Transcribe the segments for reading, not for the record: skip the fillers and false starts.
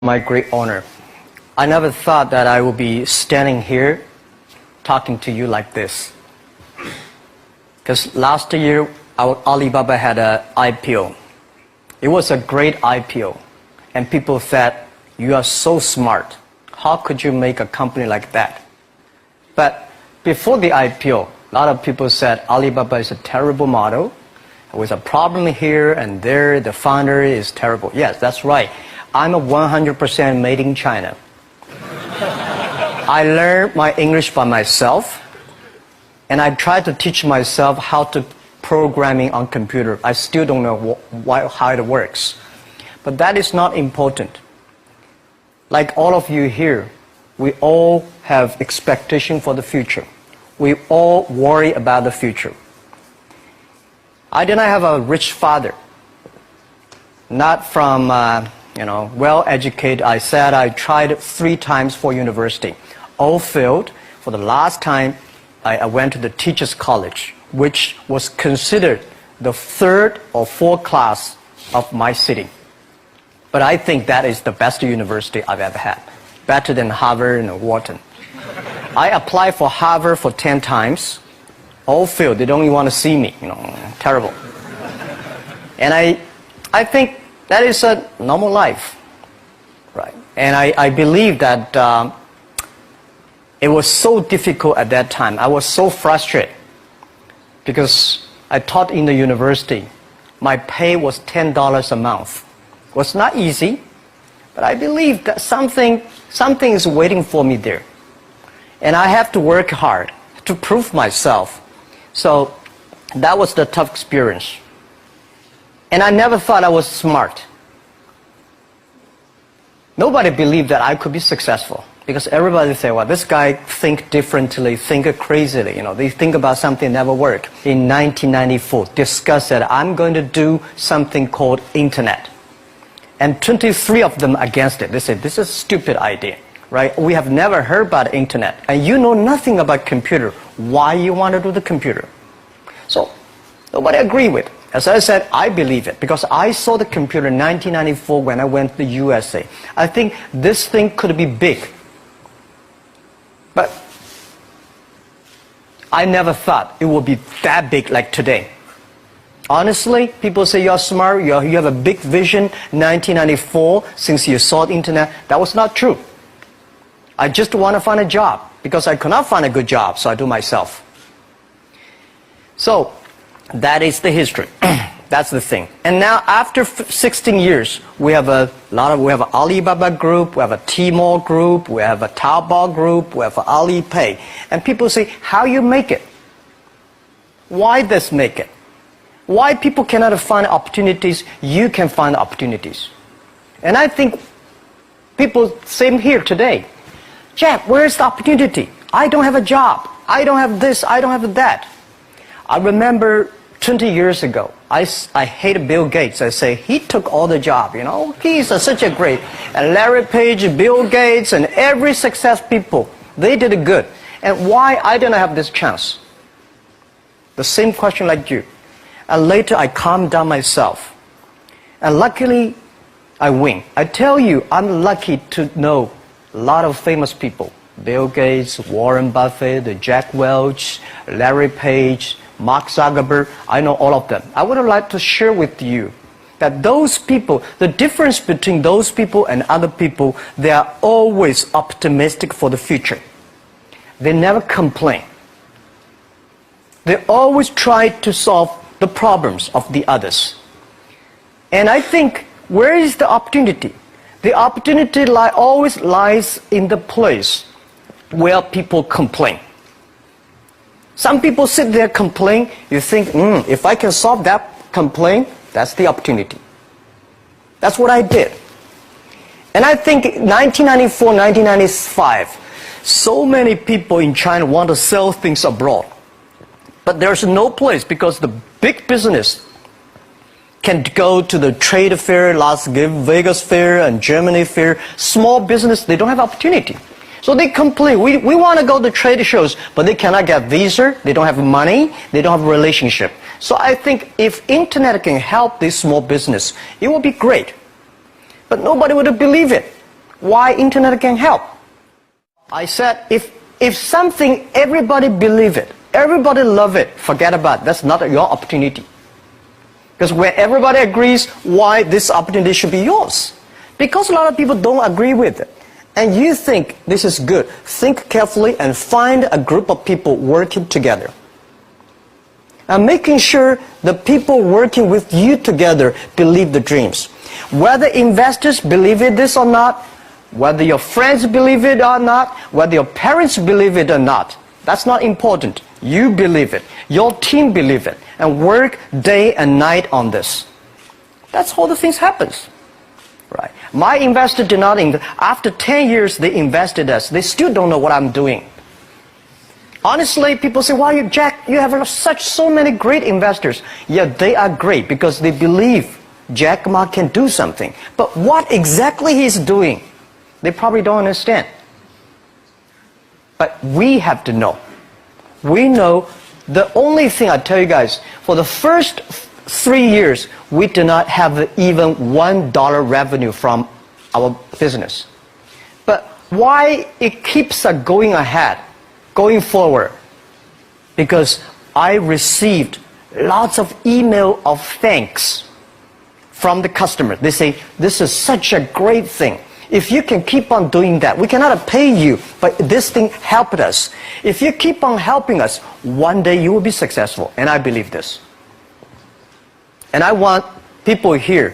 My great honor. I never thought that I would be standing here talking to you like this. Because last year, our Alibaba had an IPO. It was a great IPO. And people said, you are so smart. How could you make a company like that? But before the IPO, a lot of people said Alibaba is a terrible model. With a problem here and there, the founder is terrible. Yes, that's right. I'm a 100% made in China. I learned my English by myself, and I tried to teach myself how to programming on computer. I still don't know how it works. But that is not important. Like all of you here, we all have expectation for the future. We all worry about the future. I did not have a rich father. Not from well-educated. I said I tried 3 times for university. All failed. For the last time, I went to the teachers' college, which was considered the 3rd or 4th class of my city. But I think that is the best university I've ever had. Better than Harvard and Wharton. I applied for Harvard for 10 times. All failed. They don't even want to see me. Terrible. And I think that is a normal life, right? And I believe that it was so difficult at that time. I was so frustrated because I taught in the university. My pay was $10 a month. It was not easy, but I believe that something is waiting for me there. And I have to work hard to prove myself. So that was the tough experience. And I never thought I was smart. Nobody believed that I could be successful because everybody say, well, this guy think differently, think crazily. They think about something never work. In 1994, discussed that I'm going to do something called internet. And 23 of them against it. They said, this is a stupid idea, right? We have never heard about internet. And you know nothing about computer. Why you want to do the computer? So nobody agreed with it. As I said, I believe it because I saw the computer in 1994 when I went to the USA. I think this thing could be big. But I never thought it would be that big like today. Honestly, people say you're smart, you have a big vision. 1994, since you saw the internet, that was not true. I just want to find a job because I could not find a good job, so I do myself. So that is the history. That's the thing. And now after 16 years, we have we have an Alibaba group, we have a Tmall group, we have a Taobao group, we have an Alipay. And people say, how you make it? Why this make it? Why people cannot find opportunities, you can find opportunities. And I think people, same here today. Jack, where's the opportunity? I don't have a job. I don't have this, I don't have that. I remember 20 years ago, I hated Bill Gates. I say, he took all the job, He's such a great. And Larry Page, Bill Gates, and every success people, they did it good. And why I didn't have this chance? The same question like you. And later I calmed down myself. And luckily, I win. I tell you, I'm lucky to know a lot of famous people. Bill Gates, Warren Buffett, Jack Welch, Larry Page, Mark Zuckerberg, I know all of them. I would like to share with you that those people, the difference between those people and other people, they are always optimistic for the future. They never complain. They always try to solve the problems of the others. And I think, where is the opportunity? The opportunity always lies in the place where people complain. Some people sit there complain. You think, if I can solve that complaint, that's the opportunity. That's what I did. And I think 1994, 1995, so many people in China want to sell things abroad. But there's no place because the big business can go to the trade fair, Las Vegas fair and Germany fair. Small business, they don't have opportunity. So they complain, we want to go to trade shows, but they cannot get visa, they don't have money, they don't have a relationship. So I think if internet can help this small business, it will be great. But nobody would believe it. why internet can help. I said, if something, everybody believe it, everybody love it, forget about it. That's not your opportunity. Because when everybody agrees, why this opportunity should be yours? Because a lot of people don't agree with it. And you think this is good. Think carefully and find a group of people working together. And making sure the people working with you together believe the dreams. Whether investors believe in this or not, whether your friends believe it or not, whether your parents believe it or not, that's not important. You believe it. Your team believe it. And work day and night on this. That's how the things happens. Right. My investor did not invest. After 10 years, they invested us. They still don't know what I'm doing. Honestly, people say, "Why, Jack, you have so many great investors." Yeah, they are great because they believe Jack Ma can do something. But what exactly he's doing, they probably don't understand. But we have to know. We know the only thing I tell you guys, for the first 3 years, we do not have even $1 revenue from our business. But why it keeps us going ahead, going forward? Because I received lots of email of thanks from the customer. They say, "This is such a great thing. If you can keep on doing that, we cannot pay you, but this thing helped us. If you keep on helping us, one day you will be successful." And I believe this. And I want people here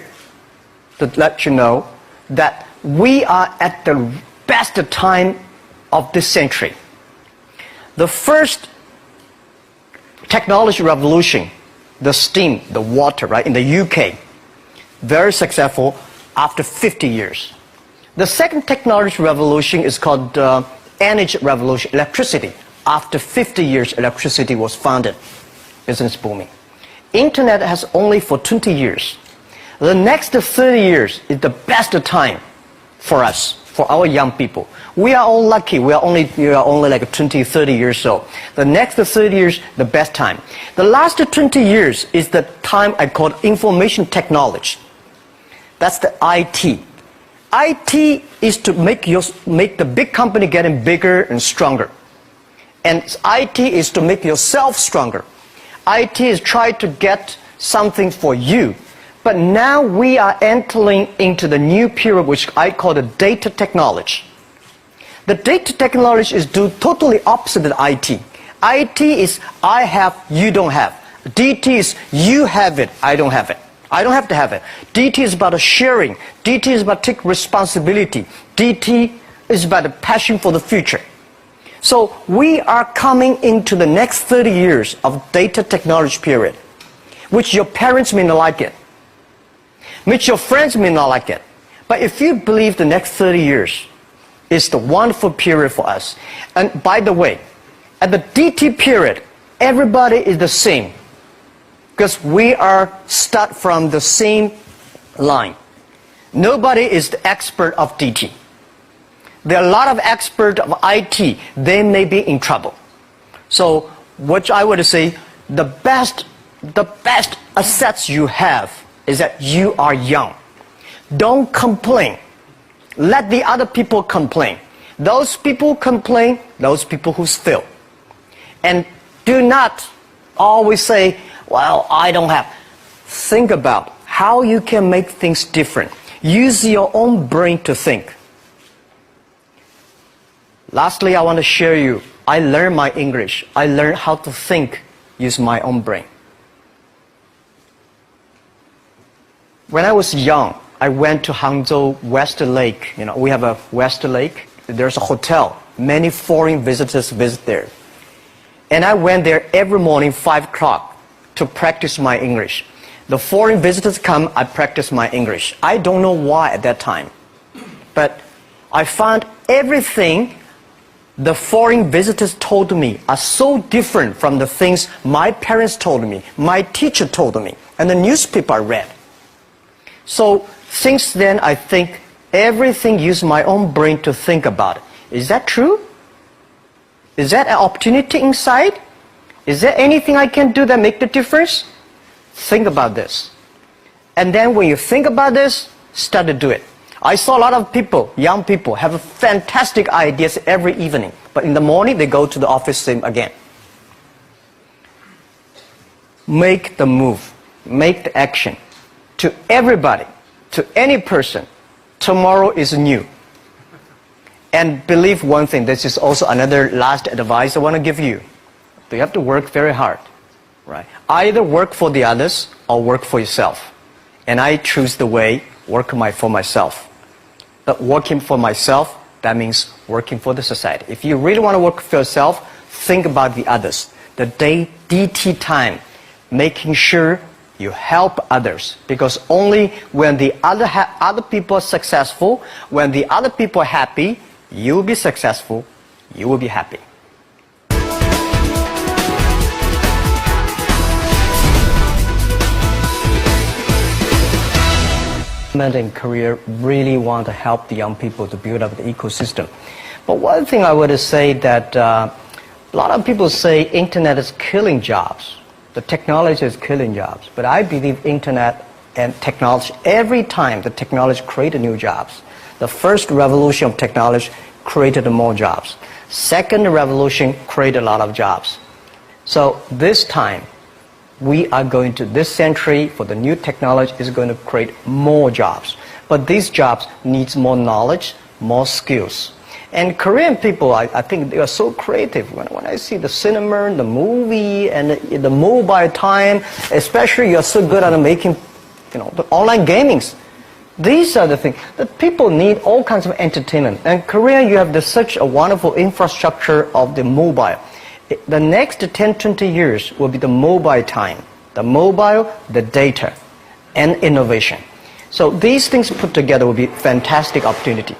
to let you know that we are at the best time of this century. The first technology revolution, the steam, the water, right, in the UK, very successful after 50 years. The second technology revolution is called energy revolution, electricity. After 50 years, electricity was founded, business booming. Internet has only for 20 years. The next 30 years is the best time for us, for our young people. We are all lucky. We are only like 20, 30 years old. The next 30 years, the best time. The last 20 years is the time I call information technology. That's the IT. IT is to make the big company getting bigger and stronger. And IT is to make yourself stronger. IT is trying to get something for you. But now we are entering into the new period which I call the data technology. The data technology is totally opposite of IT. IT is I have, you don't have. DT is you have it, I don't have it. I don't have to have it. DT is about sharing. DT is about taking responsibility. DT is about the passion for the future. So we are coming into the next 30 years of data technology period, which your parents may not like it, which your friends may not like it. But if you believe the next 30 years is the wonderful period for us, and by the way, at the DT period, everybody is the same, because we are start from the same line. Nobody is the expert of DT. There are a lot of experts of IT. They may be in trouble. So what I would say, the best assets you have is that you are young. Don't complain. Let the other people complain. Those people complain, those people who fail. And do not always say, "Well, I don't have." Think about how you can make things different. Use your own brain to think. Lastly, I want to share you, I learned my English. I learned how to think, use my own brain. When I was young, I went to Hangzhou West Lake. You know, we have a West Lake. There's a hotel. Many foreign visitors visit there. And I went there every morning, 5 o'clock, to practice my English. The foreign visitors come, I practice my English. I don't know why at that time. But I found everything the foreign visitors told me are so different from the things my parents told me, my teacher told me, and the newspaper I read. So since then, I think everything use my own brain to think about it. Is that true? Is that an opportunity inside? Is there anything I can do that make the difference? Think about this. And then when you think about this, start to do it. I saw a lot of people, young people, have fantastic ideas every evening, but in the morning they go to the office same again. Make the move, make the action. To everybody, to any person, tomorrow is new. And believe one thing, this is also another last advice I want to give you. You have to work very hard, right? Either work for the others or work for yourself. And I choose the way, work for myself. But working for myself, that means working for the society. If you really want to work for yourself, think about the others. The DT time, making sure you help others. Because only when the other people are successful, when the other people are happy, you will be successful, you will be happy. In Korea really want to help the young people to build up the ecosystem. But one thing I would say that a lot of people say internet is killing jobs. The technology is killing jobs. But I believe internet and technology, every time the technology created new jobs. The first revolution of technology created more jobs. Second revolution created a lot of jobs. So this time, we are going to, this century, for the new technology, is going to create more jobs. But these jobs needs more knowledge, more skills. And Korean people, I think they are so creative. When I see the cinema, the movie, and the mobile time, especially you're so good at making, the online gamings. These are the things that people need, all kinds of entertainment. And Korea, you have such a wonderful infrastructure of the mobile. The next 10, 20 years will be the mobile time, the mobile, the data, and innovation. So these things put together will be fantastic opportunity.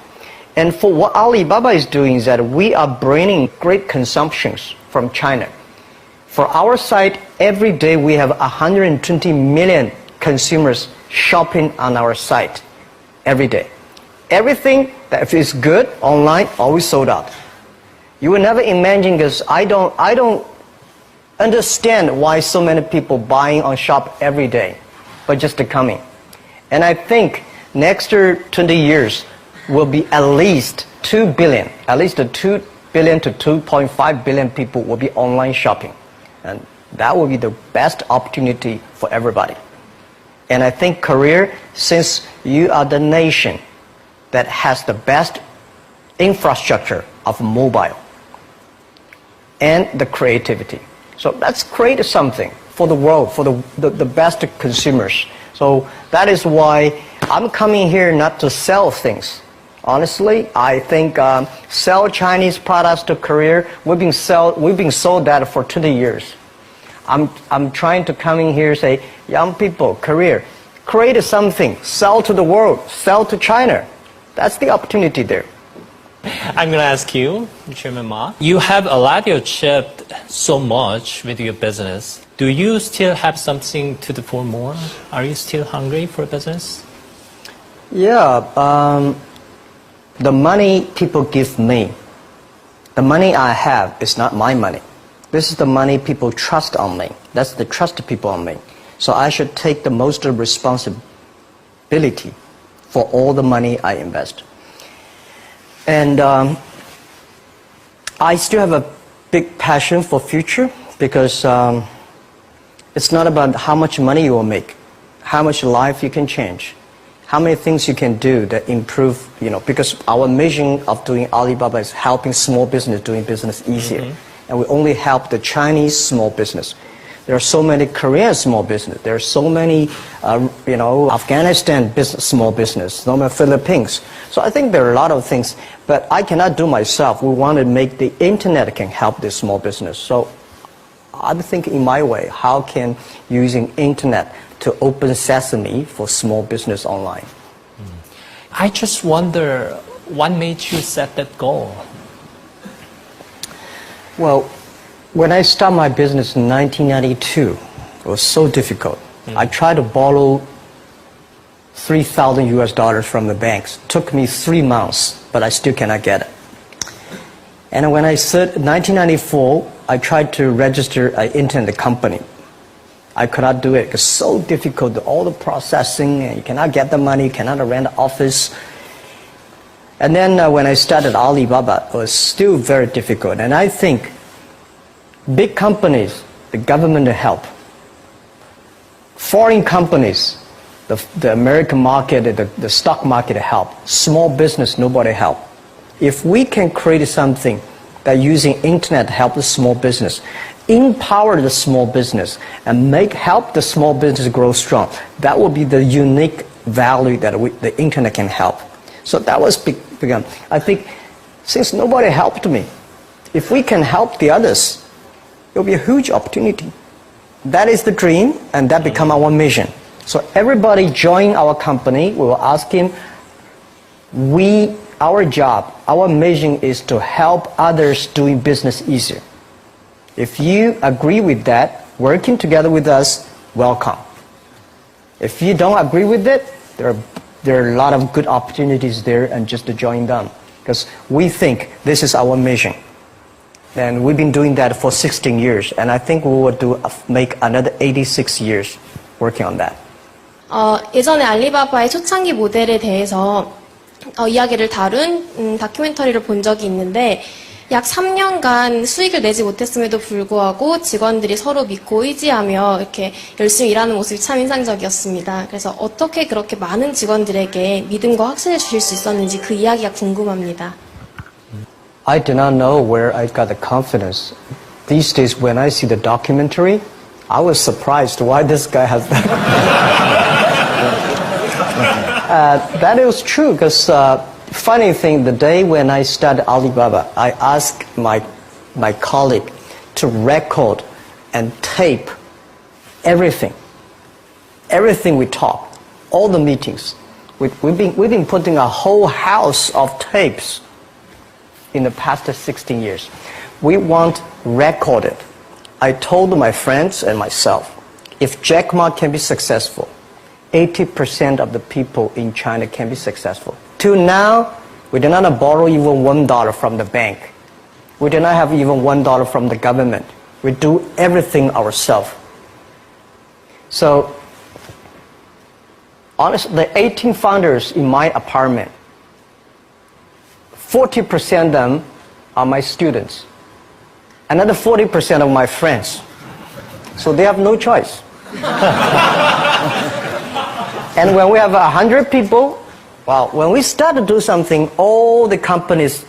And for what Alibaba is doing is that we are bringing great consumptions from China. For our site, every day we have 120 million consumers shopping on our site every day. Everything that is good online always sold out. You will never imagine, because I don't understand why so many people buying on shop every day, but just coming. And I think next 20 years will be at least 2 billion, at least 2 billion to 2.5 billion people will be online shopping. And that will be the best opportunity for everybody. And I think Korea, since you are the nation that has the best infrastructure of mobile, and the creativity. So let's create something for the world, for the best consumers. So that is why I'm coming here not to sell things. Honestly, I think sell Chinese products to Korea, we've been sold that for 20 years. I'm trying to come in here and say, young people, Korea, create something, sell to the world, sell to China. That's the opportunity there. I'm going to ask you, Chairman Ma. You have a lot achieved so much with your business. Do you still have something to do for more? Are you still hungry for business? Yeah, the money people give me, the money I have is not my money. This is the money people trust on me. That's the trust people on me. So I should take the most responsibility for all the money I invest. And I still have a big passion for future, because it's not about how much money you will make, how much life you can change, how many things you can do that improve, because our mission of doing Alibaba is helping small business doing business easier. Mm-hmm. And we only help the Chinese small business. There are so many Korean small business. There are so many, Afghanistan small business, so many Philippines. So I think there are a lot of things, but I cannot do myself. We want to make the internet can help this small business. So I'm thinking in my way, how can using internet to open sesame for small business online? I just wonder, what made you set that goal? Well, when I started my business in 1992, it was so difficult. I tried to borrow $3,000 US from the banks. It took me 3 months, but I still cannot get it. And when I said 1994, I tried to register an internet company. I could not do it. It's so difficult, all the processing, and you cannot get the money, you cannot rent an office. And then when I started Alibaba, it was still very difficult. And I think big companies, the government help. Foreign companies, the American market, the stock market help. Small business, nobody help. If we can create something that using internet help the small business, empower the small business, and help the small business grow strong, that will be the unique value that the internet can help. So that was begun. I think since nobody helped me, if we can help the others, it will be a huge opportunity. That is the dream, and that become our mission. So everybody join our company. We will ask him, our job, our mission is to help others doing business easier. If you agree with that, working together with us, welcome. If you don't agree with it, there are a lot of good opportunities there, and just to join them. Because we think this is our mission. And we've been doing that for 16 years. And I think we will make another 86 years working on that. 예전에 알리바바의 초창기 모델에 대해서 이야기를 다룬 다큐멘터리를 본 적이 있는데 약 3년간 수익을 내지 못했음에도 불구하고 직원들이 서로 믿고 의지하며 이렇게 열심히 일하는 모습이 참 인상적이었습니다. 그래서 어떻게 그렇게 많은 직원들에게 믿음과 확신을 주실 수 있었는지 그 이야기가 궁금합니다. I do not know where I got the confidence. These days when I see the documentary, I was surprised why this guy has that. That is true because funny thing, the day when I started Alibaba, I asked my colleague to record and tape everything we talk, all the meetings. We've been putting a whole house of tapes in the past 16 years. We want recorded. I told my friends and myself, if Jack Ma can be successful, 80% of the people in China can be successful. Till now, we do not borrow even $1 from the bank. We do not have even $1 from the government. We do everything ourselves. So, honestly, the 18 founders in my apartment, 40% of them are my students. Another 40% of my friends. So they have no choice. And when we have 100 people, well, when we start to do something, all the companies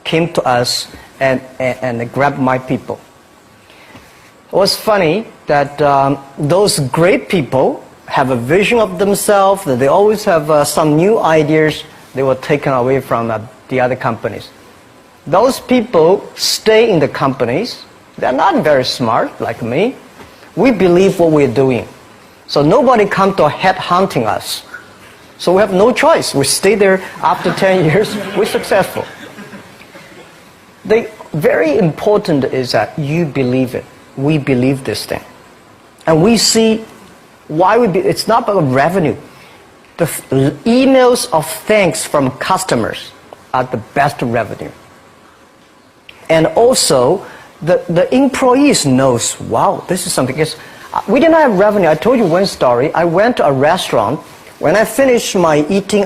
came to us and grabbed my people. It was funny that those great people have a vision of themselves, that they always have some new ideas they were taken away from the other companies. Those people stay in the companies. They're not very smart like me. We believe what we're doing. So nobody come to head hunting us. So we have no choice. We stay there after 10 years. We're successful. The very important is that you believe it. We believe this thing. And we see why it's not about revenue. The emails of thanks from customers are the best revenue. And also, the employees knows, wow, this is something. We didn't have revenue. I told you one story. I went to a restaurant. When I finished my eating,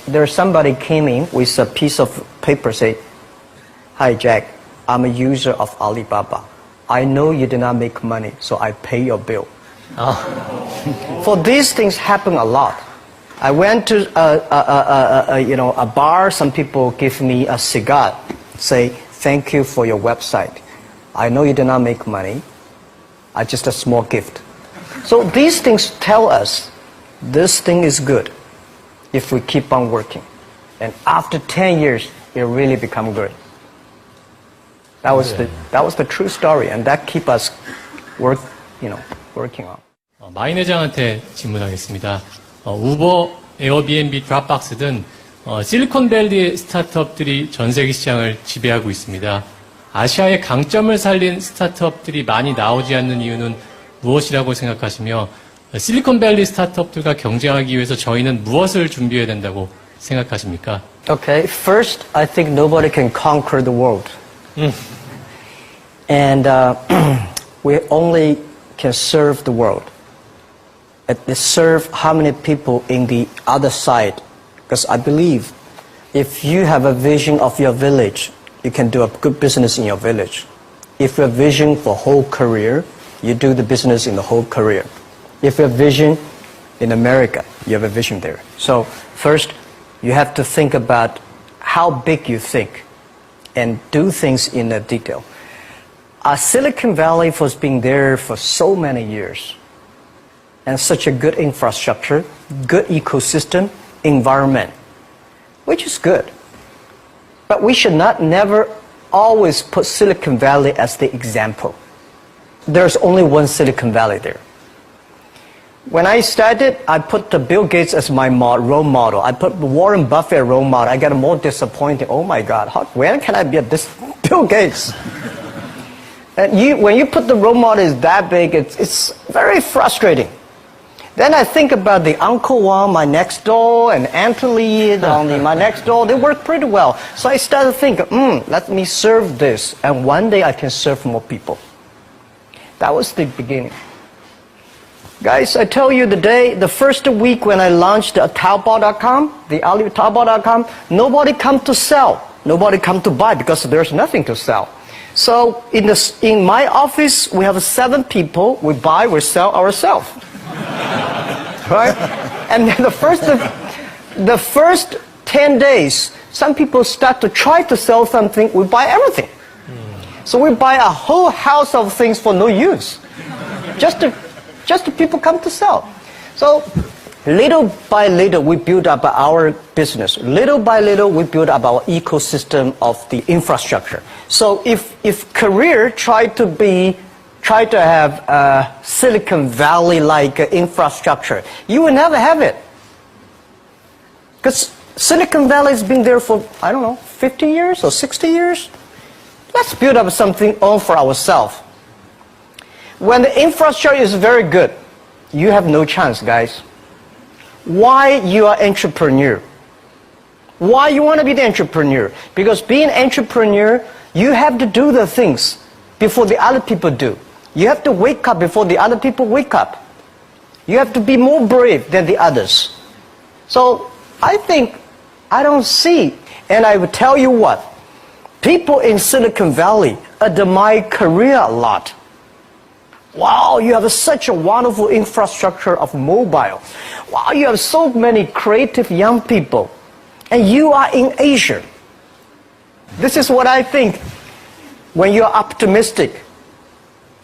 there's somebody came in with a piece of paper, say, "Hi, Jack, I'm a user of Alibaba. I know you did not make money, so I pay your bill." Oh. For these things happen a lot. I went to a bar. Some people give me a cigar, say, "Thank you for your website. I know you did not make money. Just a small gift." So these things tell us this thing is good if we keep on working. And after 10 years, it really become good. That was the true story, and that keep us working on. 마인 회장한테 질문하겠습니다. 우버, 에어비앤비, 드랍박스 등 실리콘밸리 스타트업들이 전 세계 시장을 지배하고 있습니다. 아시아의 강점을 살린 스타트업들이 많이 나오지 않는 이유는 무엇이라고 생각하시며 실리콘밸리 스타트업들과 경쟁하기 위해서 저희는 무엇을 준비해야 된다고 생각하십니까? Okay, first, I think nobody can conquer the world. And we only can serve the world. Serve how many people in the other side? Because I believe If you have a vision of your village, you can do a good business in your village. If you have a vision for whole career, you do the business in the whole career. If you have vision in America, you have a vision there. So first, you have to think about how big you think and do things in a detail. Silicon Valley has been there for so many years. And such a good infrastructure, good ecosystem, environment, which is good. But we should not never always put Silicon Valley as the example. There's only one Silicon Valley there. When I started, I put Bill Gates as my role model. I put Warren Buffett role model. I got more disappointed. Oh my God, when can I be this Bill Gates? And when you put the role model is that big, it's very frustrating. Then I think about the Uncle Wang, my next door, and Anthony, my next door. They work pretty well. So I started thinking, let me serve this, and one day I can serve more people. That was the beginning. Guys, I tell you the first week when I launched Taobao.com, the Taobao.com, nobody come to sell. Nobody come to buy because there's nothing to sell. So in my office, we have 7 people. We buy, we sell ourselves. Right? And then the first 10 days, some people start to try to sell something. We buy everything. So we buy a whole house of things for no use. Just to people come to sell. So little by little, we build up our business. Little by little, we build up our ecosystem of the infrastructure. So if Korea tried to have a Silicon Valley-like infrastructure, you will never have it. Because Silicon Valley has been there for, 50 years or 60 years. Let's build up something all for ourselves. When the infrastructure is very good, you have no chance, guys. Why you are entrepreneur? Why you want to be the entrepreneur? Because being an entrepreneur, you have to do the things before the other people do. You have to wake up before the other people wake up. You have to be more brave than the others. So I don't see, and I will tell you what, people in Silicon Valley admire Korea a lot. Wow, you have such a wonderful infrastructure of mobile. Wow, you have so many creative young people. And you are in Asia. This is what I think. When you're optimistic,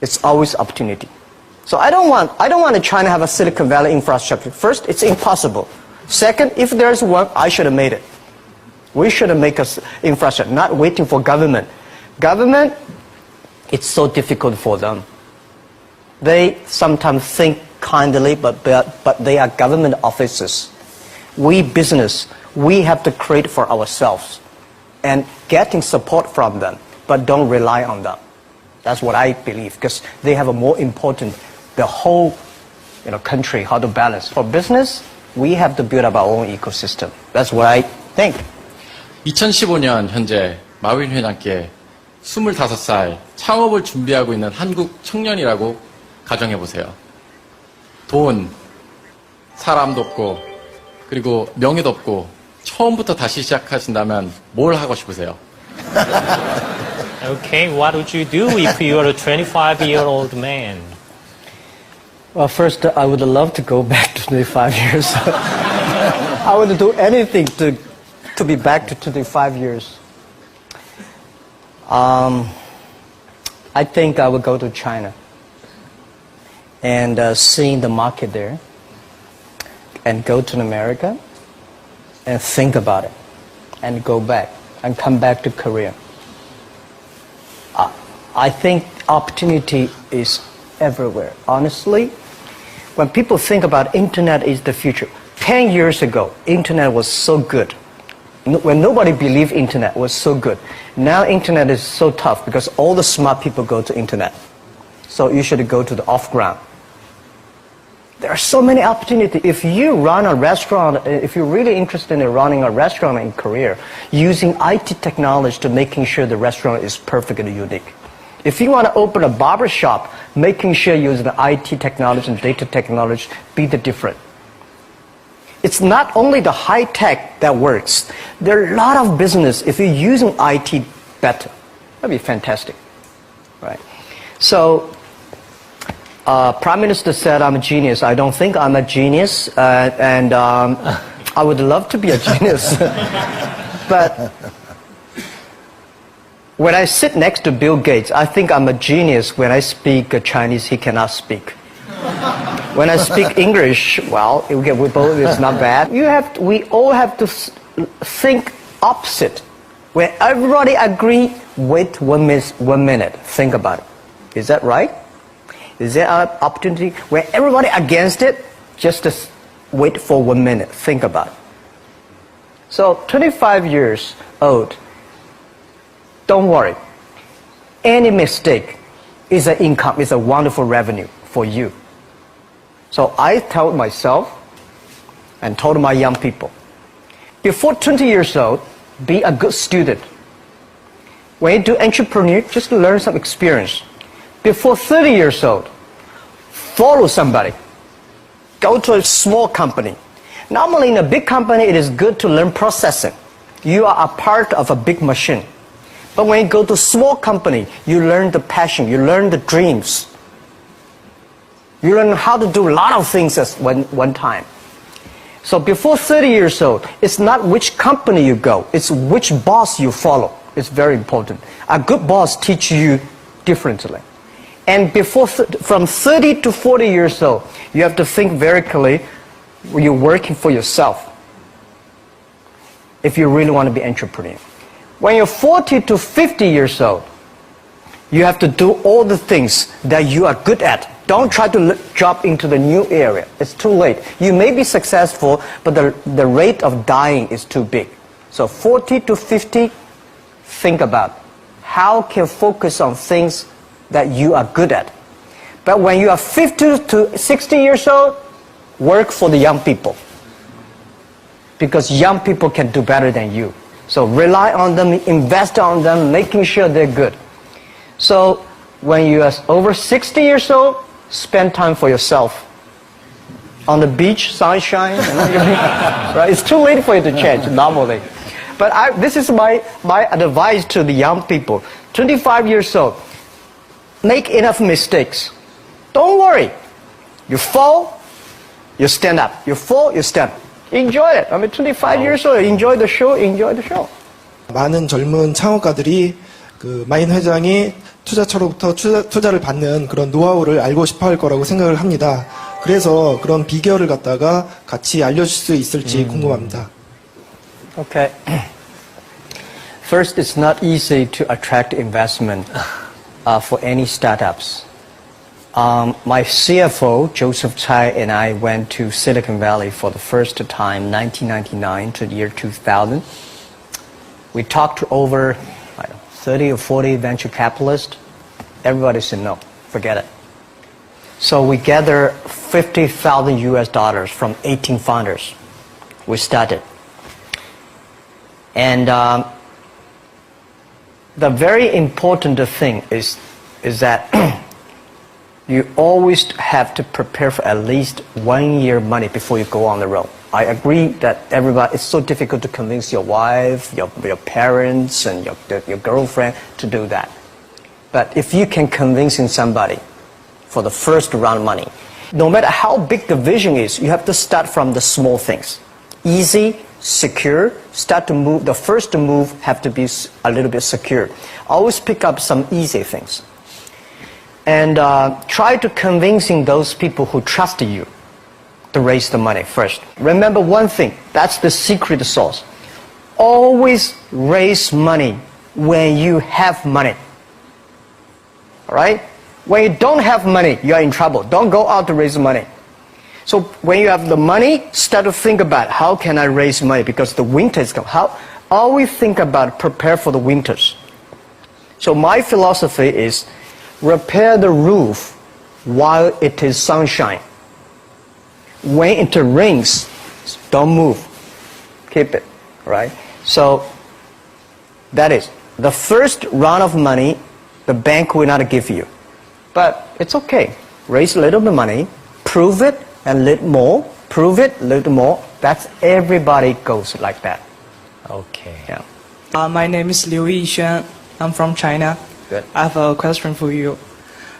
it's always opportunity. So I don't want China to have a Silicon Valley infrastructure. First, it's impossible. Second, if there's one, I should have made it. We should have made an infrastructure, not waiting for government. Government, it's so difficult for them. They sometimes think kindly, but they are government officers. We business, we have to create for ourselves and getting support from them, but don't rely on them. That's what I believe, because they have a more important, the whole country, how to balance. For business, we have to build up our own ecosystem. That's what I think. 2015년 현재 마윈 회장께 25살 창업을 준비하고 있는 한국 청년이라고 가정해보세요. 돈, 사람도 없고, 그리고 명예도 없고, 처음부터 다시 시작하신다면 뭘 하고 싶으세요? Okay, what would you do if you were a 25-year-old man? Well, first, I would love to go back to 25 years. I would do anything to be back to 25 years. I think I would go to China and seeing the market there, and go to America and think about it, and go back and come back to Korea. I think opportunity is everywhere. Honestly, when people think about internet is the future, 10 years ago, internet was so good. When nobody believed internet was so good. Now internet is so tough because all the smart people go to internet. So you should go to the off-ground. There are so many opportunities. If you run a restaurant, if you're really interested in running a restaurant in Korea, using IT technology to making sure the restaurant is perfectly unique. If you want to open a barber shop, making sure you use the IT technology and data technology, be the different. It's not only the high tech that works. There are a lot of business if you're using IT better. That'd be fantastic, right? So, Prime Minister said I'm a genius. I don't think I'm a genius, and I would love to be a genius. But when I sit next to Bill Gates, I think I'm a genius. When I speak Chinese, he cannot speak. When I speak English, well, it's not bad. We all have to think opposite. When everybody agree, wait 1 minute, think about it. Is that right? Is there an opportunity? When everybody against it, just wait for 1 minute, think about it. So 25 years old, don't worry. Any mistake is an income, is a wonderful revenue for you. So I told myself and told my young people, before 20 years old, be a good student. When you do entrepreneur, just learn some experience. Before 30 years old, follow somebody. Go to a small company. Normally in a big company, it is good to learn processing. You are a part of a big machine. But when you go to a small company, you learn the passion, you learn the dreams. You learn how to do a lot of things at one time. So before 30 years old, it's not which company you go, it's which boss you follow. It's very important. A good boss teaches you differently. And from 30 to 40 years old, you have to think very clearly, you're working for yourself if you really want to be an entrepreneur. When you're 40 to 50 years old, you have to do all the things that you are good at. Don't try to jump into the new area. It's too late. You may be successful, but the rate of dying is too big. So 40 to 50, think about how can you focus on things that you are good at. But when you are 50 to 60 years old, work for the young people. Because young people can do better than you. So rely on them, invest on them, making sure they're good. So when you are over 60 years old, spend time for yourself. On the beach, sunshine, right? It's too late for you to change normally. But this is my advice to the young people. 25 years old, make enough mistakes. Don't worry. You fall, you stand up. You fall, you stand up. Enjoy it. 25 years old, enjoy the show, enjoy the show. 많은 젊은 창업가들이 마인 회장이 투자처로부터 투자를 받는 그런 노하우를 알고 싶어 할 거라고 생각을 합니다. 그래서 그런 비결을 갖다가 같이 알려줄 수 있을지 궁금합니다. Okay. First, it's not easy to attract investment for any startups. My CFO, Joseph Tsai, and I went to Silicon Valley for the first time, 1999 to the year 2000. We talked to over 30 or 40 venture capitalists. Everybody said no, forget it. So we gathered $50,000 from 18 founders. We started. And the very important thing is that you always have to prepare for at least 1 year money before you go on the road. I agree that it's so difficult to convince your wife, your parents, and your girlfriend to do that. But if you can convince somebody for the first round money, no matter how big the vision is, you have to start from the small things. Easy, secure, start to move. The first move have to be a little bit secure. Always pick up some easy things. And try to convincing those people who trust you to raise the money first. Remember one thing, that's the secret sauce. Always raise money when you have money. Alright? When you don't have money, you are in trouble. Don't go out to raise money. So when you have the money, start to think about how can I raise money because the winter is coming. Always think about prepare for the winters. So my philosophy is repair the roof while it is sunshine. When it rains, don't move. Keep it, right? So that is the first round of money, the bank will not give you. But it's okay. Raise a little bit of money, prove it, and a little more, improve it a little more. That's everybody goes like that. Okay. Yeah. My name is Liu Yixuan. I'm from China. Good. I have a question for you.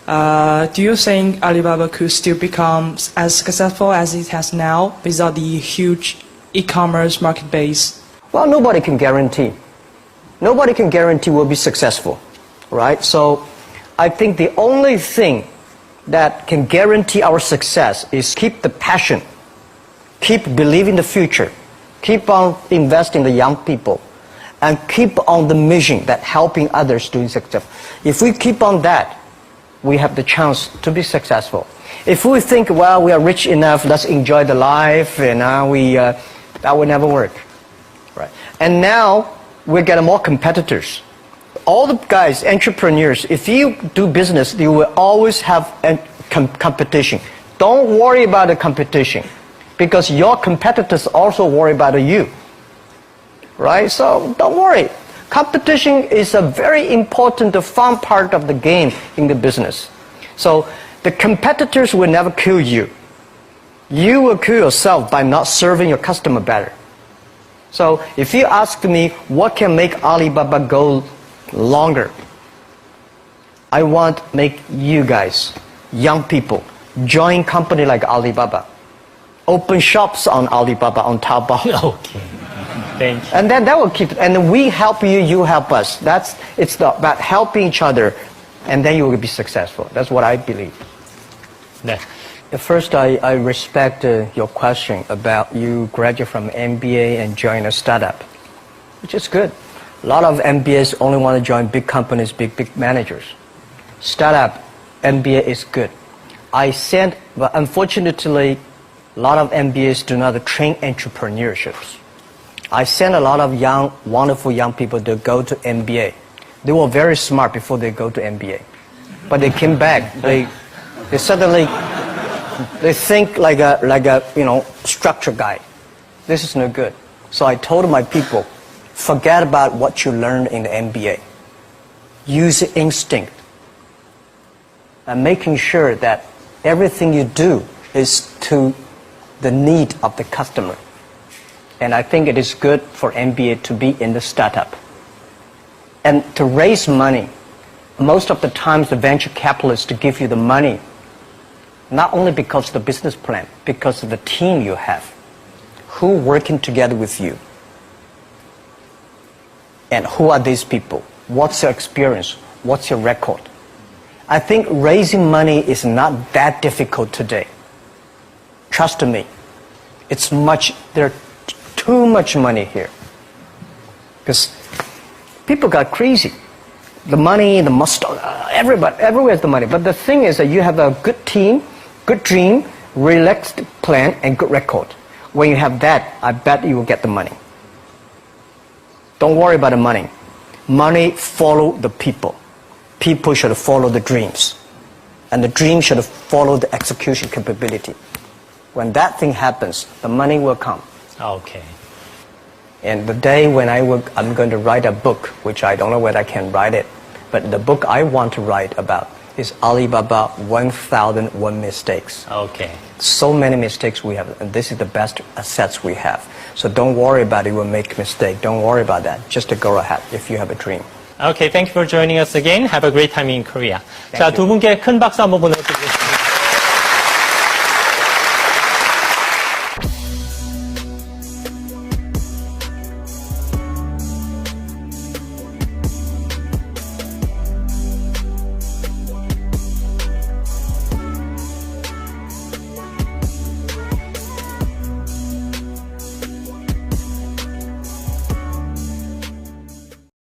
Do you think Alibaba could still become as successful as it has now without the huge e-commerce market base? Well, nobody can guarantee. Nobody can guarantee we'll be successful, right? So I think the only thing that can guarantee our success is keep the passion, keep believing the future, keep on investing in the young people, and keep on the mission that helping others doing success. If we keep on that, we have the chance to be successful. If we think, well, we are rich enough, let's enjoy the life, and that will never work, right? And now we're getting more competitors. All the guys, entrepreneurs, if you do business, you will always have competition. Don't worry about the competition, because your competitors also worry about you, right? So don't worry. Competition is a very important, fun part of the game in the business. So the competitors will never kill you. You will kill yourself by not serving your customer better. So if you ask me what can make Alibaba go longer, I want to make you guys, young people, join company like Alibaba. Open shops on Alibaba, on Taobao. Okay. Thank you. And then that will keep, and we help you, you help us. It's about helping each other, and then you will be successful. That's what I believe. 네. First, I respect your question about you graduate from MBA and join a startup, which is good. A lot of MBAs only want to join big companies, big managers. Startup, MBA is good. But unfortunately, a lot of MBAs do not train entrepreneurships. I sent a lot of young, wonderful young people to go to MBA. They were very smart before they go to MBA. But they came back, they suddenly, they think like a structure guy. This is no good. So I told my people, forget about what you learned in the MBA. Use instinct. And making sure that everything you do is to the need of the customer. And I think it is good for MBA to be in the startup. And to raise money, most of the times the venture capitalists give you the money, not only because of the business plan, because of the team you have, who working together with you. And who are these people? What's your experience? What's your record? I think raising money is not that difficult today. Trust me. There are too much money here. Because people got crazy. The money, the mustard, everywhere is the money. But the thing is that you have a good team, good dream, relaxed plan, and good record. When you have that, I bet you will get the money. Don't worry about the money. Money follow the people. People should follow the dreams. And the dream should follow the execution capability. When that thing happens, the money will come. Okay. And the day when I'm going to write a book, which I don't know whether I can write it, but the book I want to write about is Alibaba 1001 Mistakes. Okay. So many mistakes we have, and this is the best assets we have. So don't worry about it, we'll make mistake. Don't worry about that. Just to go ahead if you have a dream. Okay, thank you for joining us again. Have a great time in Korea. 자, 두 분께 큰 박수 한번 보내드리겠습니다.